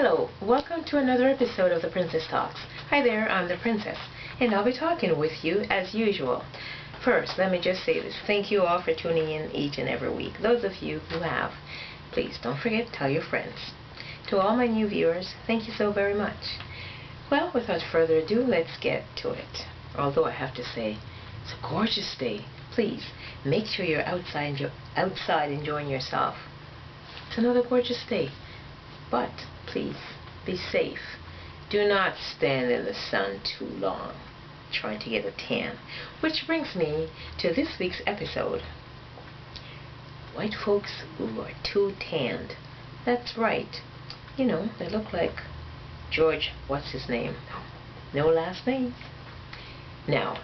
Hello, welcome to another episode of the Princess Talks. Hi there, I'm the Princess, and I'll be talking with you as usual. First, let me just say this. Thank you all for tuning in each and every week. Those of you who have, please don't forget to tell your friends. To all my new viewers, thank you so very much. Well, without further ado, let's get to it. Although I have to say, it's a gorgeous day. Please, make sure you're outside enjoying yourself. It's another gorgeous day. But please be safe. Do not stand in the sun too long trying to get a tan. Which brings me to this week's episode. White folks who are too tanned. That's right. You know, they look like George, what's his name? No last name. Now,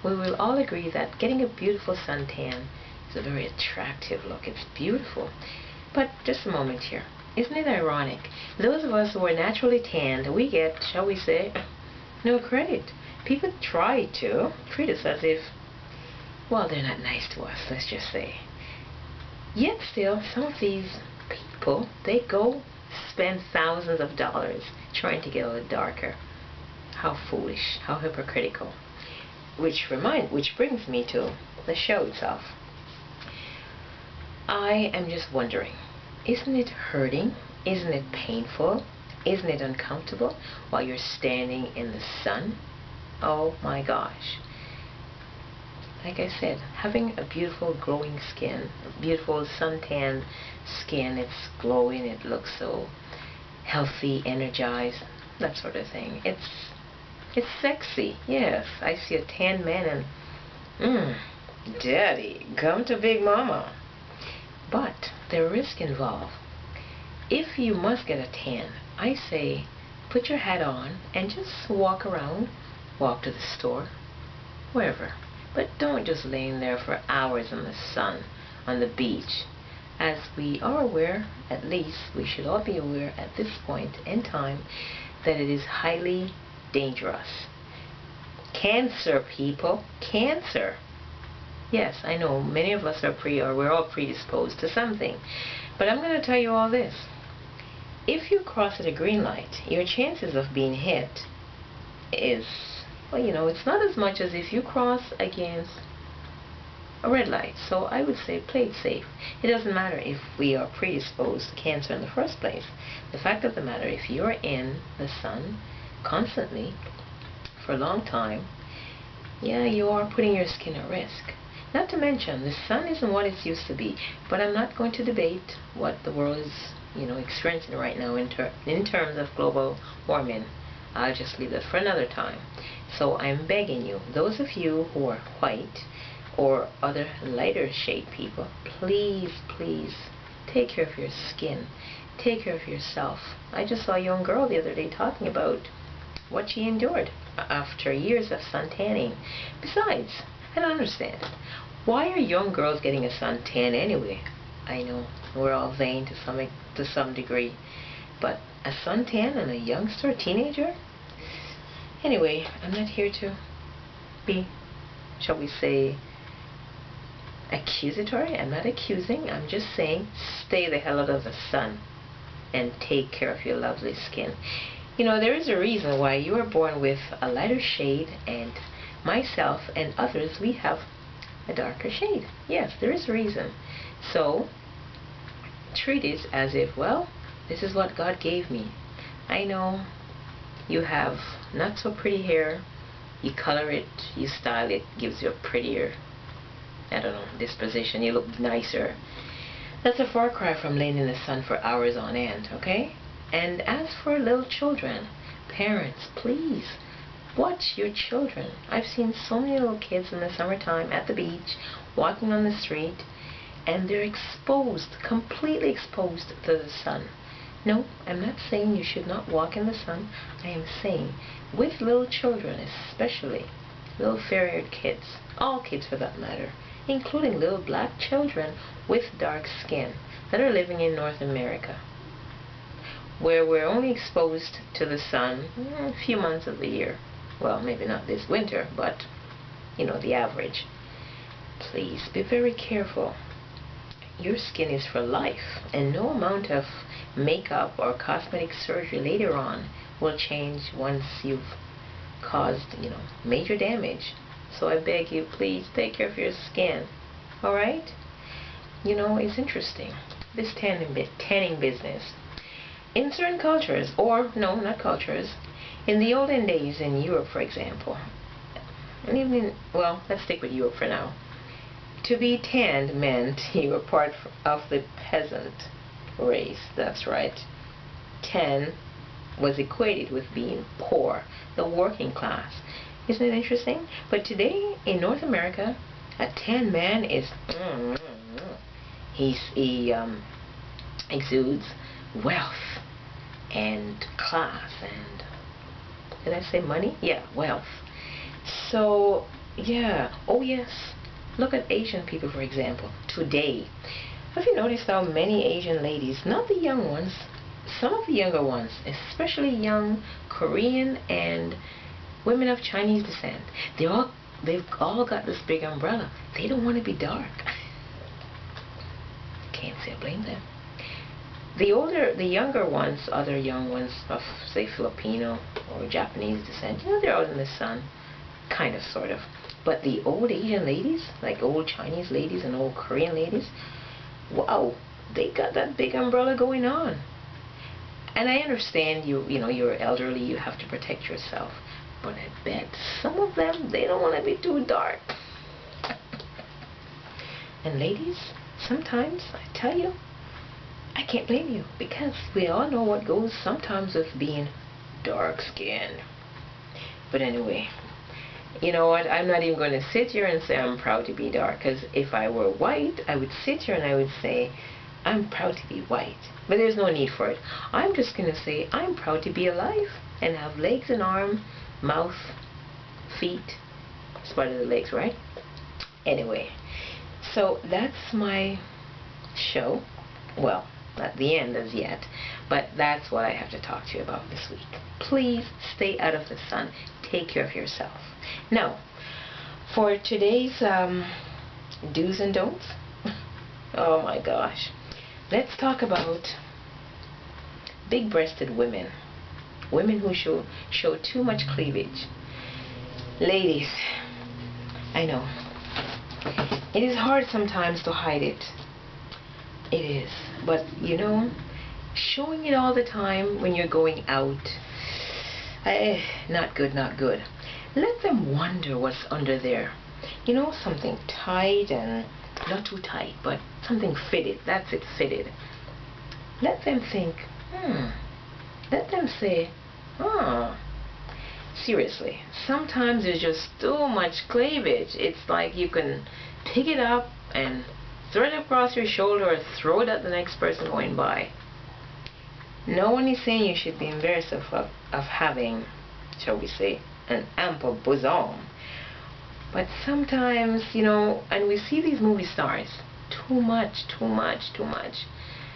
we will all agree that getting a beautiful suntan is a very attractive look. It's beautiful. But just a moment here. Isn't it ironic? Those of us who are naturally tanned, we get, shall we say, no credit. People try to treat us as if, well, they're not nice to us, let's just say. Yet still, some of these people, they go spend thousands of dollars trying to get a little darker. How foolish, how hypocritical. Which brings me to the show itself. I am just wondering, isn't it hurting? Isn't it painful? Isn't it uncomfortable while you're standing in the sun? Oh my gosh. Like I said, having a beautiful glowing skin, a beautiful suntan skin, it's glowing, it looks so healthy, energized, that sort of thing. It's sexy, yes. I see a tan man and, daddy, come to Big Mama. But there's risk involved. If you must get a tan, I say put your hat on and just walk around, walk to the store, wherever. But don't just lay in there for hours in the sun on the beach. As we are aware, at least we should all be aware at this point in time, that it is highly dangerous. Cancer, people, cancer. Yes, I know many of us are we're all predisposed to something. But I'm going to tell you all this. If you cross at a green light, your chances of being hit is, well, you know, it's not as much as if you cross against a red light. So I would say play it safe. It doesn't matter if we are predisposed to cancer in the first place. The fact of the matter, if you're in the sun constantly for a long time, yeah, you are putting your skin at risk. Not to mention, the sun isn't what it used to be. But I'm not going to debate what the world is, experiencing right now in terms of global warming. I'll just leave that for another time. So I'm begging you, those of you who are white or other lighter shade people, please, please take care of your skin. Take care of yourself. I just saw a young girl the other day talking about what she endured after years of sun tanning. Besides, I don't understand it. Why are young girls getting a suntan anyway? I know we're all vain to some degree, but a suntan and a youngster, teenager? Anyway, I'm not here to be, shall we say, accusatory. I'm not accusing. I'm just saying stay the hell out of the sun and take care of your lovely skin. You know, there is a reason why you are born with a lighter shade, and myself and others, we have a darker shade. Yes, there is a reason. So treat it as if, well, this is what God gave me. I know you have not so pretty hair. You color it, you style it, gives you a prettier, I don't know, disposition. You look nicer. That's a far cry from laying in the sun for hours on end, okay? And as for little children, parents, please watch your children. I've seen so many little kids in the summertime at the beach, walking on the street, and they're exposed, completely exposed to the sun. No, I'm not saying you should not walk in the sun. I am saying with little children, especially little fair-haired kids, all kids for that matter, including little black children with dark skin that are living in North America, where we're only exposed to the sun a few months of the year. Well, maybe not this winter, but, the average. Please be very careful. your skin is for life, and no amount of makeup or cosmetic surgery later on will change once you've caused, major damage. So I beg you, please take care of your skin. Alright? It's interesting. This tanning business. In certain cultures, or no, not cultures, in the olden days in Europe, for example, and even, well, let's stick with Europe for now. To be tanned meant you were part of the peasant race. That's right. Tan was equated with being poor, the working class. Isn't it interesting? But today in North America, a tan man is he exudes wealth and class and, did I say money? Yeah, wealth. So yeah, oh yes, look at Asian people, for example, today. Have you noticed how many Asian ladies, not the young ones, some of the younger ones, especially young Korean and women of Chinese descent, they've all got this big umbrella. They don't want to be dark. Can't say I blame them. The younger ones, other young ones of, say, Filipino or Japanese descent, they're out in the sun, kind of, sort of. But the old Asian ladies, like old Chinese ladies and old Korean ladies, wow, they got that big umbrella going on. And I understand you're elderly, you have to protect yourself. But I bet some of them, they don't want to be too dark. And ladies, sometimes, I tell you, I can't blame you, because we all know what goes sometimes with being dark-skinned. But anyway, you know what, I'm not even going to sit here and say I'm proud to be dark, because if I were white, I would sit here and I would say, I'm proud to be white. But there's no need for it. I'm just going to say, I'm proud to be alive and have legs and arms, mouth, feet. It's part of the legs, right? Anyway, so that's my show. Well, not the end as yet, but that's what I have to talk to you about this week. Please stay out of the sun. Take care of yourself. Now, for today's do's and don'ts, oh my gosh, let's talk about big-breasted women. Women who show too much cleavage. Ladies, I know, it is hard sometimes to hide it. It is. But, showing it all the time when you're going out, not good, not good. Let them wonder what's under there. Something tight and not too tight, but something fitted. That's it, fitted. Let them think, Let them say, seriously, sometimes there's just too much cleavage. It's like you can pick it up and throw it across your shoulder or throw it at the next person going by. No one is saying you should be embarrassed of having, shall we say, an ample bosom. But sometimes, and we see these movie stars, too much.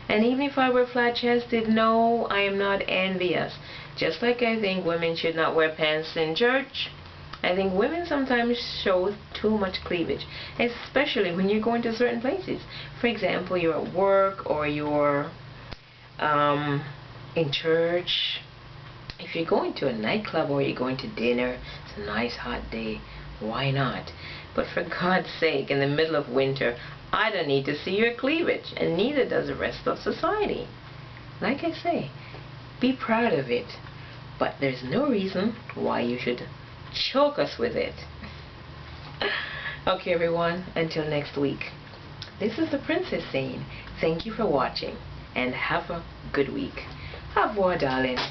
And even if I were flat-chested, no, I am not envious. Just like I think women should not wear pants in church, I think women sometimes show too much cleavage, especially when you're going to certain places. For example, you're at work or you're in church. If you're going to a nightclub or you're going to dinner, it's a nice hot day, why not? But for God's sake, in the middle of winter, I don't need to see your cleavage, and neither does the rest of society. Like I say, be proud of it, but there's no reason why you should choke us with it. Okay, everyone, until next week. This is the Princess saying thank you for watching, and have a good week. Au revoir, darlings.